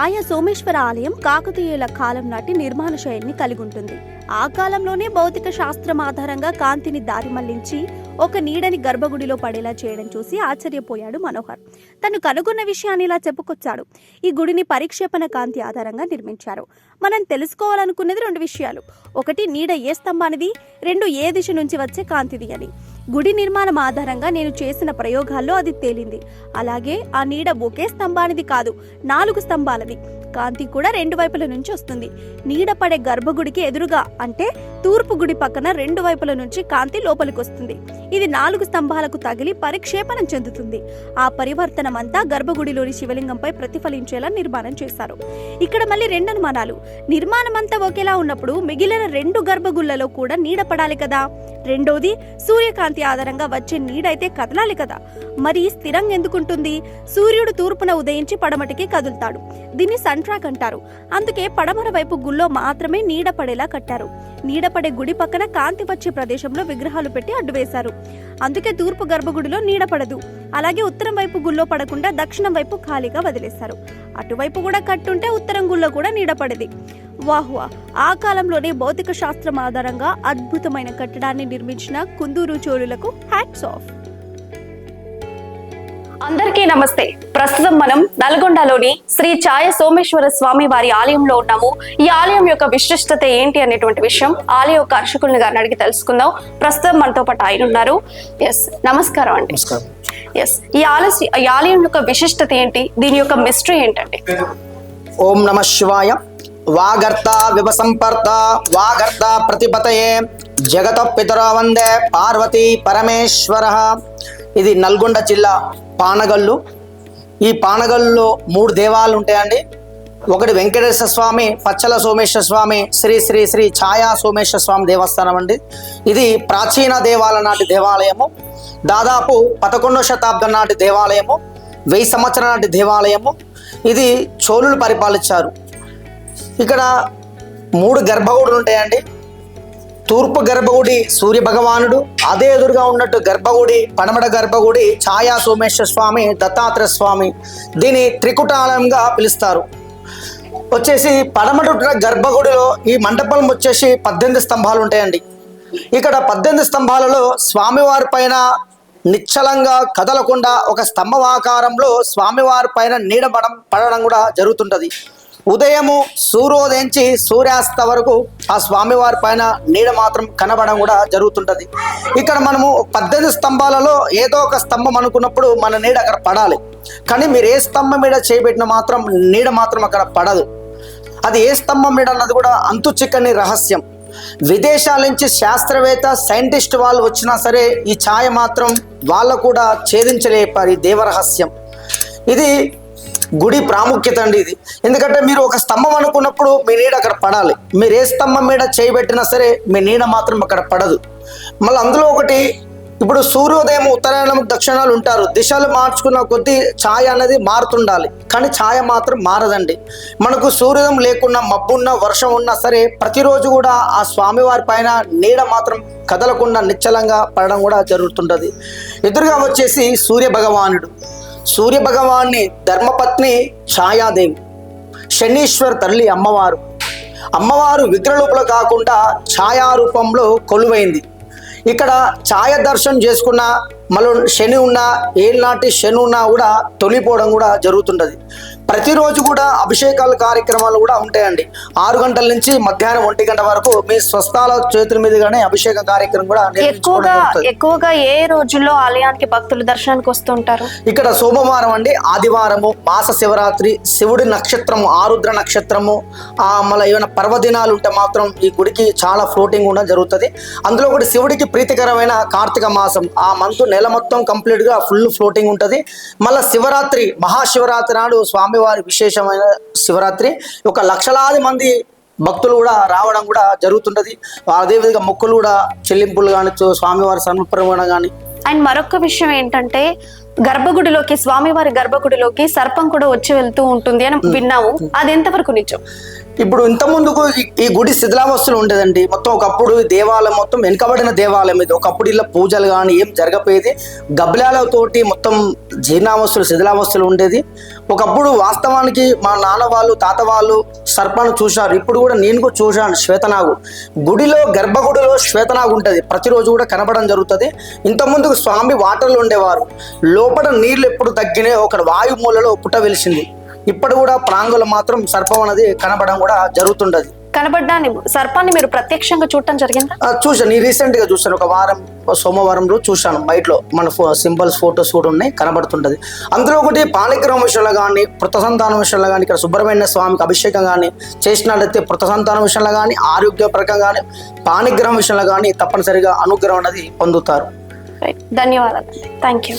ఛాయ సోమేశ్వర ఆలయం కాకతీయుల కాలం నాటి నిర్మాణ శైలిని కలిగి ఉంటుంది. ఆ కాలంలోనే భౌతిక శాస్త్రం ఆధారంగా కాంతిని దారి మళ్లించి ఒక నీడని గర్భగుడిలో పడేలా చేయడం చూసి ఆశ్చర్యపోయాడు మనోహర్. తను కనుగొన్న విషయాన్ని ఇలా చెప్పుకొచ్చాడు. ఈ గుడిని పరిక్షేపణ కాంతి ఆధారంగా నిర్మించారు. మనం తెలుసుకోవాలనుకున్నది రెండు విషయాలు. ఒకటి, నీడ ఏ స్తంభానిది, రెండు, ఏ దిశ నుంచి వచ్చే కాంతిది అని. గుడి నిర్మాణం ఆధారంగా నేను చేసిన ప్రయోగాల్లో అది తేలింది. అలాగే ఆ నీడ ఒకే స్తంభానిది కాదు, 4 స్తంభాలది. కాంతి కూడా 2 వైపుల నుంచి వస్తుంది. నీడ పడే గర్భగుడికి ఎదురుగా అంటే తూర్పు గుడి పక్కన 2 వైపుల నుంచి కాంతి లోపలికి వస్తుంది. ఇది 4 స్తంభాలకు తగిలి పరిక్షేపణం చెందుతుంది. ఆ పరివర్తనం అంతా గర్భగుడిలోని శివలింగంపై ప్రతిఫలించేలా నిర్మాణం చేశారు. ఇక్కడ మళ్ళీ 2 అనుమానాలు. నిర్మాణం అంతా ఒకేలా ఉన్నప్పుడు మిగిలిన 2 గర్భగుళ్లలో కూడా నీడ పడాలి కదా. రెండోది, సూర్యకాంతి ఆధారంగా వచ్చే నీడైతే కదలాలి కదా. మరి స్థిరంగా ఎందుకుంటుంది? సూర్యుడు తూర్పున ఉదయించి పడమటికి కదులుతాడు. దీన్ని సన్ట్రాక్ అంటారు. అందుకే పడమర వైపు గుళ్ళో మాత్రమే నీడ పడేలా కట్టారు. నీడ పడే గుడి పక్కన కాంతి వచ్చే ప్రదేశంలో విగ్రహాలు పెట్టి అడ్డు వేశారు. అందుకే తూర్పు గర్భగుడిలో నీడ పడదు. అలాగే ఉత్తరం వైపు గుళ్ళో పడకుండా దక్షిణం వైపు ఖాళీగా వదిలేశారు. అటువైపు కూడా కట్టుంటే ఉత్తరం గుళ్ళో కూడా నీడ పడేది. వాహ్వా! ఆ కాలంలోనే భౌతిక శాస్త్రం ఆధారంగా అద్భుతమైన కట్టడాన్ని నిర్మించిన కుందూరు చోళులకు హ్యాట్స్ ఆఫ్. అందరికీ నమస్తే. ప్రస్తుతం మనం నల్గొండలోని శ్రీ ఛాయ సోమేశ్వర స్వామి వారి ఆలయంలో ఉన్నాము. ఈ ఆలయం యొక్క విశిష్టత ఏంటి అనేటువంటి విషయం ఆలయ యొక్క అర్చకుల్ని గారిని అడిగి తెలుసుకుందాం. ప్రస్తుతం మనతో పాటు ఆయన ఉన్నారు. నమస్కారం అండి. ఈ ఆలయం యొక్క విశిష్టత ఏంటి, దీని యొక్క మిస్టరీ ఏంటండి? ఓం నమ శివాయ. వాగర్త విభసంపర్త వాగర్త ప్రతిపతయే జగత పితర వందే పార్వతీ పరమేశ్వర. ఇది నల్గొండ జిల్లా పానగల్లు. ఈ పానగల్లులో 3 దేవాలయాలు ఉంటాయండి. ఒకటి వెంకటేశ్వర స్వామి, పచ్చల సోమేశ్వర స్వామి, శ్రీ శ్రీ శ్రీ ఛాయా సోమేశ్వర స్వామి దేవస్థానం అండి. ఇది ప్రాచీన దేవాలయం నాటి దేవాలయము. దాదాపు 11వ శతాబ్దం నాటి దేవాలయము, 1000 సంవత్సరాల నాటి దేవాలయము. ఇది చోళులు పరిపాలించారు. ఇక్కడ 3 గర్భగుడులు ఉంటాయండి. తూర్పు గర్భగుడి సూర్య భగవానుడు, అదే ఎదురుగా ఉన్నట్టు గర్భగుడి పడమట గర్భగుడి ఛాయా సోమేశ్వర స్వామి, దత్తాత్రేయ స్వామి. దీని త్రికుటాలయంగా పిలుస్తారు. వచ్చేసి పడమట గర్భగుడిలో ఈ మండపం వచ్చేసి 18 స్తంభాలు ఉంటాయండి. ఇక్కడ 18 స్తంభాలలో స్వామివారి పైన నిశ్చలంగా కదలకుండా ఒక స్తంభాకారంలో స్వామివారి పైన నీడ పడడం కూడా జరుగుతుంటది. ఉదయము సూర్యోదయించి సూర్యాస్త వరకు ఆ స్వామివారి పైన నీడ మాత్రం కనబడడం కూడా జరుగుతుంటది. ఇక్కడ మనము 18 స్తంభాలలో ఏదో ఒక స్తంభం అనుకున్నప్పుడు మన నీడ అక్కడ పడాలి. కానీ మీరు ఏ స్తంభం మీద చేయబెట్టిన మాత్రం నీడ మాత్రం అక్కడ పడదు. అది ఏ స్తంభం మీద అన్నది కూడా అంతు చిక్కని రహస్యం. విదేశాల నుంచి శాస్త్రవేత్త సైంటిస్ట్ వాళ్ళు వచ్చినా సరే ఈ ఛాయ మాత్రం వాళ్ళ కూడా ఛేదించలేపారు. ఈ దేవరహస్యం. ఇది గుడి ప్రాముఖ్యత అండి ఇది. ఎందుకంటే మీరు ఒక స్తంభం అనుకున్నప్పుడు మీ నీడ అక్కడ పడాలి. మీరు ఏ స్తంభం మీద చేయబెట్టినా సరే మీ నీడ మాత్రం అక్కడ పడదు. మళ్ళీ అందులో ఒకటి, ఇప్పుడు సూర్యోదయం ఉత్తరాయణం దక్షిణాలు ఉంటారు. దిశలు మార్చుకున్న కొద్దీ ఛాయ అనేది మారుతుండాలి. కానీ ఛాయ మాత్రం మారదండి. మనకు సూర్యోదయం లేకున్నా మబ్బున్నా వర్షం ఉన్నా సరే ప్రతిరోజు కూడా ఆ స్వామివారి పైన నీడ మాత్రం కదలకుండా నిశ్చలంగా పడడం కూడా జరుగుతుంటుంది. ఎదురుగా వచ్చేసి సూర్య భగవానుడు. సూర్య భగవాన్ని ధర్మపత్ని ఛాయాదేవి, శనీశ్వర్ తల్లి అమ్మవారు. అమ్మవారు విగ్రహరూపంలో కాకుండా ఛాయారూపంలో కొలువైంది. ఇక్కడ ఛాయ దర్శనం చేసుకున్న మళ్ళీ శని ఉన్నా ఏనాటి శని ఉన్నా కూడా తొలిపోవడం కూడా జరుగుతుంటుంది. ప్రతిరోజు కూడా అభిషేకాల కార్యక్రమాలు కూడా ఉంటాయండి. 6 గంటల నుంచి మధ్యాహ్నం 1 గంట వరకు మీ స్వస్థాల చేతుల మీదుగానే అభిషేక కార్యక్రమం కూడా ఎక్కువగా ఏ రోజుల్లో ఆలయానికి భక్తులు దర్శనానికి వస్తుంటారు? ఇక్కడ సోమవారం అండి, ఆదివారము, మాస శివరాత్రి, శివుడి నక్షత్రము ఆరుద్ర నక్షత్రము, మళ్ళీ ఏమైనా పర్వదినాలు ఉంటే మాత్రం ఈ గుడికి చాలా ఫ్లోటింగ్ కూడా జరుగుతుంది. అందులో ఒకటి శివుడికి ప్రీతికరమైన కార్తీక మాసం. ఆ మంత్ నెల మొత్తం కంప్లీట్ గా ఫుల్ ఫ్లోటింగ్ ఉంటుంది. మళ్ళీ శివరాత్రి, మహాశివరాత్రి నాడు స్వామివారి విశేషమైన శివరాత్రి. ఒక లక్షలాది మంది భక్తులు కూడా రావడం కూడా జరుగుతుంటది. అదేవిధంగా మొక్కులు కూడా చెల్లింపులు కానీ స్వామివారి సమర్పణ కానీ. అండ్ మరొక విషయం ఏంటంటే గర్భగుడిలోకి, స్వామివారి గర్భగుడిలోకి సర్పం కూడా వచ్చి వెళ్తూ ఉంటుంది అని విన్నాము. అది ఎంతవరకు నిజం? ఇప్పుడు ఇంత ముందుకు ఈ గుడి శిథిలావస్థలు ఉండేదండి. మొత్తం ఒకప్పుడు దేవాలయం మొత్తం వెనుకబడిన దేవాలయం ఇది. ఒకప్పుడు ఇలా పూజలు కానీ ఏం జరగపోయేది. గబ్బలాలతోటి మొత్తం జీర్ణావస్థలు శిథిలావస్థలు ఉండేది. ఒకప్పుడు వాస్తవానికి మా నాన్న వాళ్ళు తాత వాళ్ళు సర్పాన్ని చూశారు. ఇప్పుడు కూడా నేను కూడా చూశాను శ్వేతనాగు. గుడిలో గర్భగుడిలో శ్వేతనాగు ఉంటుంది, ప్రతిరోజు కూడా కనబడడం జరుగుతుంది. ఇంత ముందుకు స్వామి వాటర్లో ఉండేవారు. లోపల నీళ్లు ఎప్పుడు తగ్గినాయి, ఒక వాయుమూలలో పుట్ట వెలిసింది. ఇప్పుడు కూడా ప్రాంగంలో మాత్రం సర్పం అనేది కనబడడం కూడా జరుగుతుంటది. కనబడ్డాన్ని సర్పాన్ని మీరు ప్రత్యక్షంగా చూడటం జరిగిందా? చూశాను, నేను రీసెంట్ గా చూశాను. ఒక సోమవారం రోజు చూశాను. బయటలో మన సింబల్స్ ఫోటోస్ కూడా ఉన్నాయి, కనబడుతుంటది. అందులో ఒకటి పాణిగ్రహం విషయంలో కానీ పృత సంతానం విషయంలో కానీ ఇక్కడ సుబ్రహ్మణ్య స్వామికి అభిషేకం కానీ చేసినట్లయితే పృత సంతానం విషయంలో కానీ ఆరోగ్యపరంగా కానీ పాణిగ్రహం విషయంలో కానీ తప్పనిసరిగా అనుగ్రహం అనేది పొందుతారు. ధన్యవాదాలు. Thank you.